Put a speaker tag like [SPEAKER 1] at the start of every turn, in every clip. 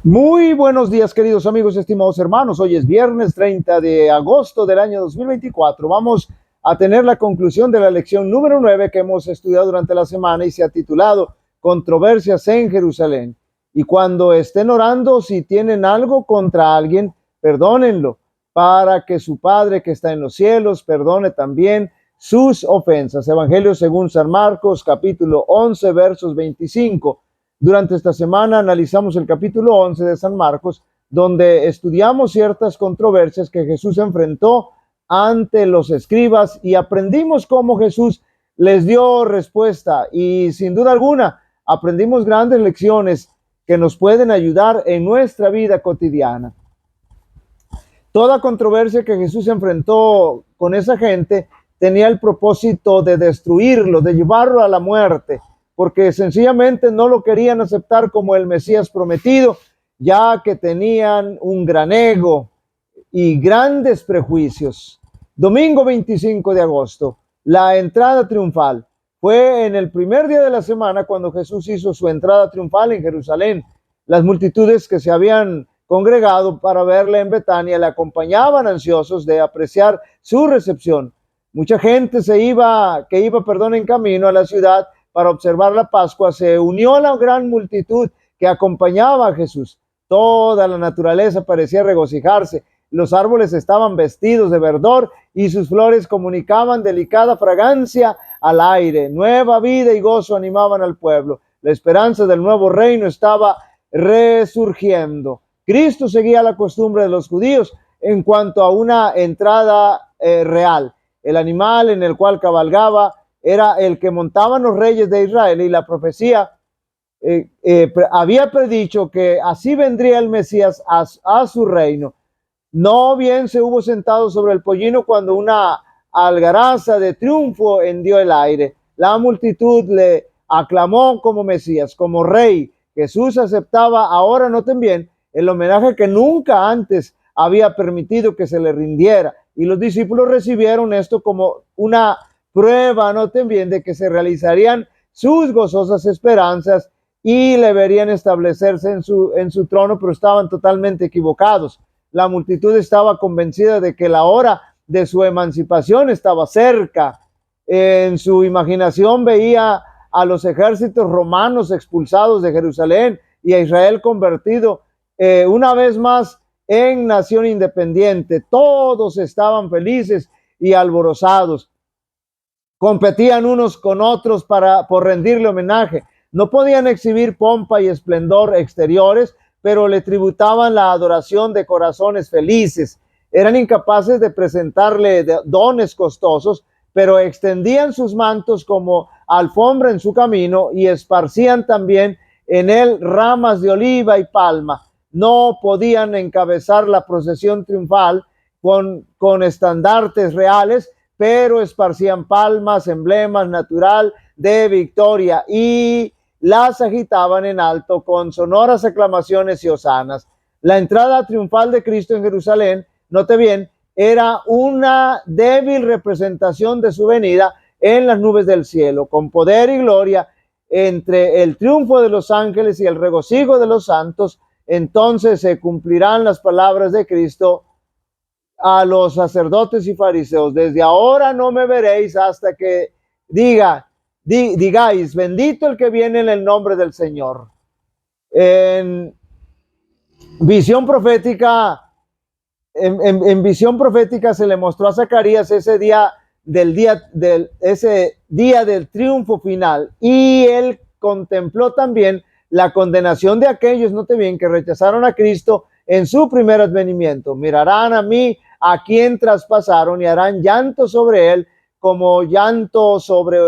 [SPEAKER 1] Muy buenos días, queridos amigos, estimados hermanos. Hoy es viernes 30 de agosto del año 2024. Vamos a tener la conclusión de la lección número 9 que hemos estudiado durante la semana y se ha titulado Controversias en Jerusalén. Y cuando estén orando, si tienen algo contra alguien, perdónenlo, para que su Padre que está en los cielos perdone también sus ofensas. Evangelio según San Marcos, capítulo 11, versos 25. Durante esta semana analizamos el capítulo 11 de San Marcos, donde estudiamos ciertas controversias que Jesús enfrentó ante los escribas y aprendimos cómo Jesús les dio respuesta y sin duda alguna aprendimos grandes lecciones que nos pueden ayudar en nuestra vida cotidiana. Toda controversia que Jesús enfrentó con esa gente tenía el propósito de destruirlo, de llevarlo a la muerte, porque sencillamente no lo querían aceptar como el Mesías prometido, ya que tenían un gran ego y grandes prejuicios. Domingo 25 de agosto, la entrada triunfal. Fue en el primer día de la semana cuando Jesús hizo su entrada triunfal en Jerusalén. Las multitudes que se habían congregado para verle en Betania le acompañaban ansiosos de apreciar su recepción. Mucha gente iba en camino a la ciudad para observar la Pascua, se unió a la gran multitud que acompañaba a Jesús. Toda la naturaleza parecía regocijarse. Los árboles estaban vestidos de verdor y sus flores comunicaban delicada fragancia al aire. Nueva vida y gozo animaban al pueblo. La esperanza del nuevo reino estaba resurgiendo. Cristo seguía la costumbre de los judíos en cuanto a una entrada real. El animal en el cual cabalgaba era el que montaban los reyes de Israel, y la profecía había predicho que así vendría el Mesías a su reino. No bien se hubo sentado sobre el pollino cuando una algaraza de triunfo hendió el aire. La multitud le aclamó como Mesías, como rey. Jesús aceptaba, ahora noten bien, el homenaje que nunca antes había permitido que se le rindiera. Y los discípulos recibieron esto como una prueba, noten bien, de que se realizarían sus gozosas esperanzas y le verían establecerse en su trono, pero estaban totalmente equivocados. La multitud estaba convencida de que la hora de su emancipación estaba cerca. En su imaginación veía a los ejércitos romanos expulsados de Jerusalén y a Israel convertido una vez más en nación independiente. Todos estaban felices y alborozados. Competían unos con otros por rendirle homenaje. No podían exhibir pompa y esplendor exteriores, pero le tributaban la adoración de corazones felices. Eran incapaces de presentarle dones costosos, pero extendían sus mantos como alfombra en su camino y esparcían también en él ramas de oliva y palma. No podían encabezar la procesión triunfal con estandartes reales, pero esparcían palmas, emblemas natural de victoria, y las agitaban en alto con sonoras aclamaciones y hosanas. La entrada triunfal de Cristo en Jerusalén, note bien, era una débil representación de su venida en las nubes del cielo, con poder y gloria. Entre el triunfo de los ángeles y el regocijo de los santos, entonces se cumplirán las palabras de Cristo a los sacerdotes y fariseos: desde ahora no me veréis hasta que digáis, bendito el que viene en el nombre del Señor. En visión profética, en visión profética se le mostró a Zacarías ese día del triunfo final, y él contempló también la condenación de aquellos, note bien, que rechazaron a Cristo en su primer advenimiento. Mirarán a mí, a quien traspasaron, y harán llanto sobre él como llanto sobre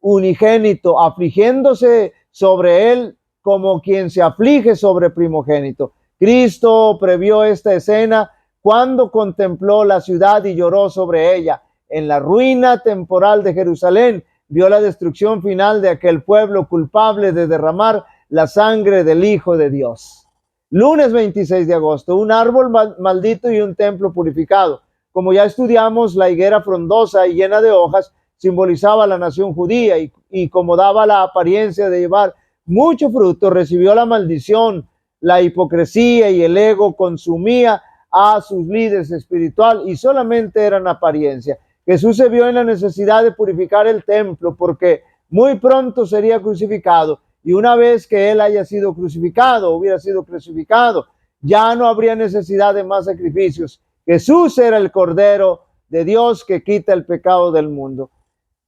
[SPEAKER 1] unigénito, afligiéndose sobre él como quien se aflige sobre primogénito. Cristo previó esta escena cuando contempló la ciudad y lloró sobre ella. En la ruina temporal de Jerusalén vio la destrucción final de aquel pueblo culpable de derramar la sangre del Hijo de Dios. Lunes 26 de agosto, un árbol maldito y un templo purificado. Como ya estudiamos, la higuera frondosa y llena de hojas simbolizaba la nación judía, y como daba la apariencia de llevar mucho fruto, recibió la maldición la hipocresía y el ego consumía a sus líderes espirituales y solamente eran apariencia. Jesús se vio en la necesidad de purificar el templo porque muy pronto sería crucificado, y una vez que él haya sido crucificado, hubiera sido crucificado, ya no habría necesidad de más sacrificios. Jesús era el Cordero de Dios que quita el pecado del mundo.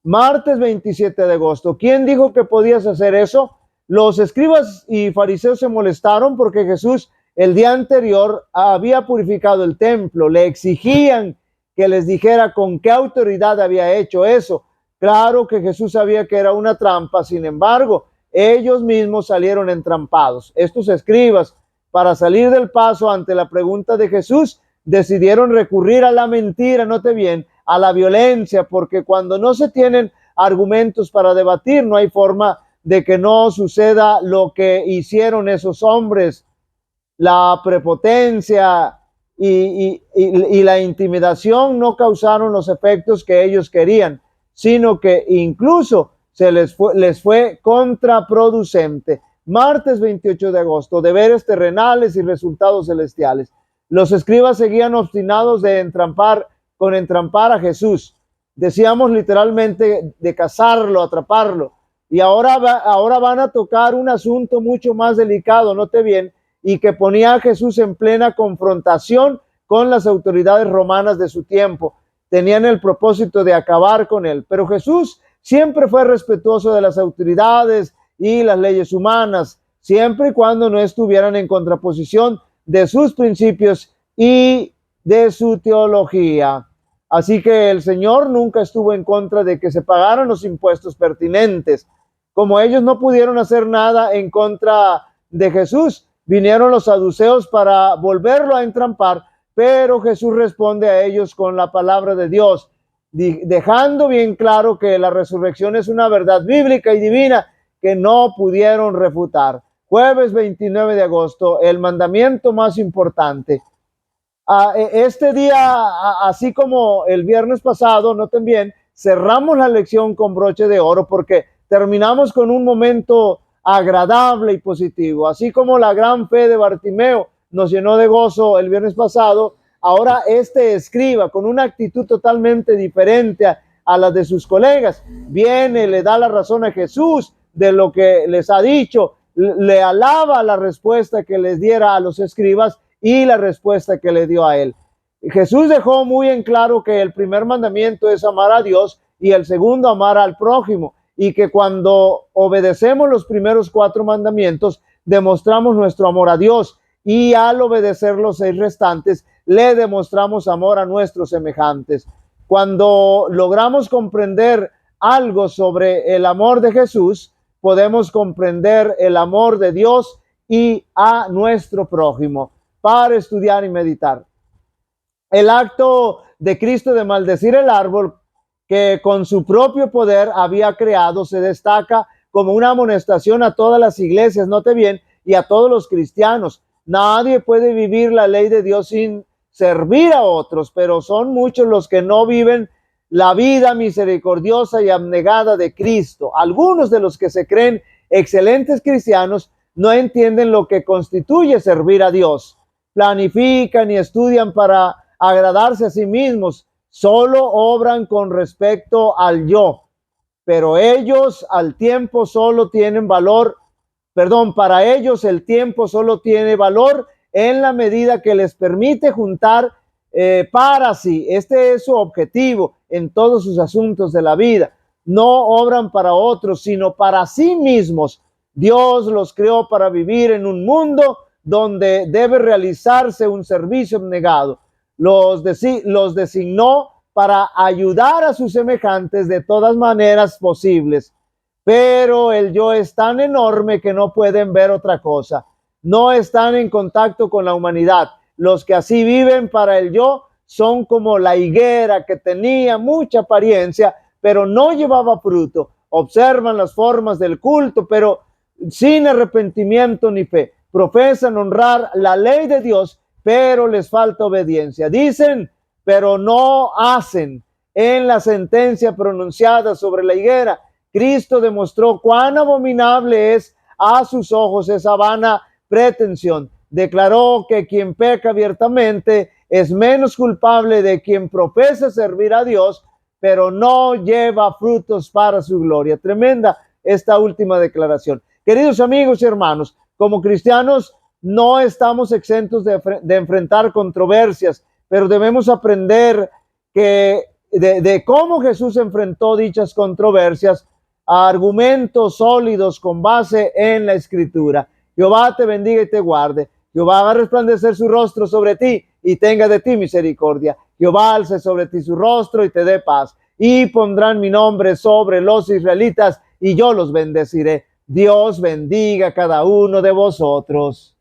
[SPEAKER 1] Martes 27 de agosto. ¿Quién dijo que podías hacer eso? Los escribas y fariseos se molestaron porque Jesús el día anterior había purificado el templo. Le exigían que les dijera con qué autoridad había hecho eso. Claro que Jesús sabía que era una trampa, sin embargo, ellos mismos salieron entrampados. Estos escribas, para salir del paso ante la pregunta de Jesús, decidieron recurrir a la mentira, note bien, a la violencia, porque cuando no se tienen argumentos para debatir, no hay forma de que no suceda lo que hicieron esos hombres. La prepotencia y la intimidación no causaron los efectos que ellos querían, sino que incluso les fue contraproducente. Martes 28 de agosto, deberes terrenales y resultados celestiales. Los escribas seguían obstinados de entrampar a Jesús. Decíamos literalmente de cazarlo, atraparlo. Y ahora van a tocar un asunto mucho más delicado, note bien, y que ponía a Jesús en plena confrontación con las autoridades romanas de su tiempo. Tenían el propósito de acabar con él, pero Jesús siempre fue respetuoso de las autoridades y las leyes humanas, siempre y cuando no estuvieran en contraposición de sus principios y de su teología. Así que el Señor nunca estuvo en contra de que se pagaran los impuestos pertinentes. Como ellos no pudieron hacer nada en contra de Jesús, vinieron los saduceos para volverlo a entrampar, pero Jesús responde a ellos con la palabra de Dios, dejando bien claro que la resurrección es una verdad bíblica y divina que no pudieron refutar. Jueves 29 de agosto, el mandamiento más importante. Este día, así como el viernes pasado, noten bien, cerramos la lección con broche de oro porque terminamos con un momento agradable y positivo. Así como la gran fe de Bartimeo nos llenó de gozo el viernes pasado, ahora este escriba, con una actitud totalmente diferente a la de sus colegas, viene, le da la razón a Jesús de lo que les ha dicho, le alaba la respuesta que les diera a los escribas y la respuesta que le dio a él. Jesús dejó muy en claro que el primer mandamiento es amar a Dios y el segundo amar al prójimo, y que cuando obedecemos los primeros 4 mandamientos demostramos nuestro amor a Dios, y al obedecer los 6 restantes le demostramos amor a nuestros semejantes. Cuando logramos comprender algo sobre el amor de Jesús, podemos comprender el amor de Dios y a nuestro prójimo. Para estudiar y meditar. El acto de Cristo de maldecir el árbol que con su propio poder había creado se destaca como una amonestación a todas las iglesias, note bien, y a todos los cristianos. Nadie puede vivir la ley de Dios sin servir a otros, pero son muchos los que no viven la vida misericordiosa y abnegada de Cristo. Algunos de los que se creen excelentes cristianos no entienden lo que constituye servir a Dios. Planifican y estudian para agradarse a sí mismos, solo obran con respecto al yo, pero ellos al tiempo solo tienen valor, para ellos el tiempo solo tiene valor en la medida que les permite juntar para sí. Este es su objetivo en todos sus asuntos de la vida. No obran para otros, sino para sí mismos. Dios los creó para vivir en un mundo donde debe realizarse un servicio abnegado. Los designó para ayudar a sus semejantes de todas maneras posibles. Pero el yo es tan enorme que no pueden ver otra cosa. No están en contacto con la humanidad. Los que así viven para el yo son como la higuera que tenía mucha apariencia, pero no llevaba fruto. Observan las formas del culto, pero sin arrepentimiento ni fe. Profesan honrar la ley de Dios, pero les falta obediencia. Dicen, pero no hacen. En la sentencia pronunciada sobre la higuera, Cristo demostró cuán abominable es a sus ojos esa vana pretensión. Declaró que quien peca abiertamente es menos culpable de quien profesa servir a Dios, pero no lleva frutos para su gloria. Tremenda esta última declaración. Queridos amigos y hermanos, como cristianos no estamos exentos de enfrentar controversias, pero debemos aprender de cómo Jesús enfrentó dichas controversias a argumentos sólidos con base en la Escritura. Jehová te bendiga y te guarde. Jehová haga resplandecer su rostro sobre ti y tenga de ti misericordia. Jehová alce sobre ti su rostro y te dé paz. Y pondrán mi nombre sobre los israelitas y yo los bendeciré. Dios bendiga a cada uno de vosotros.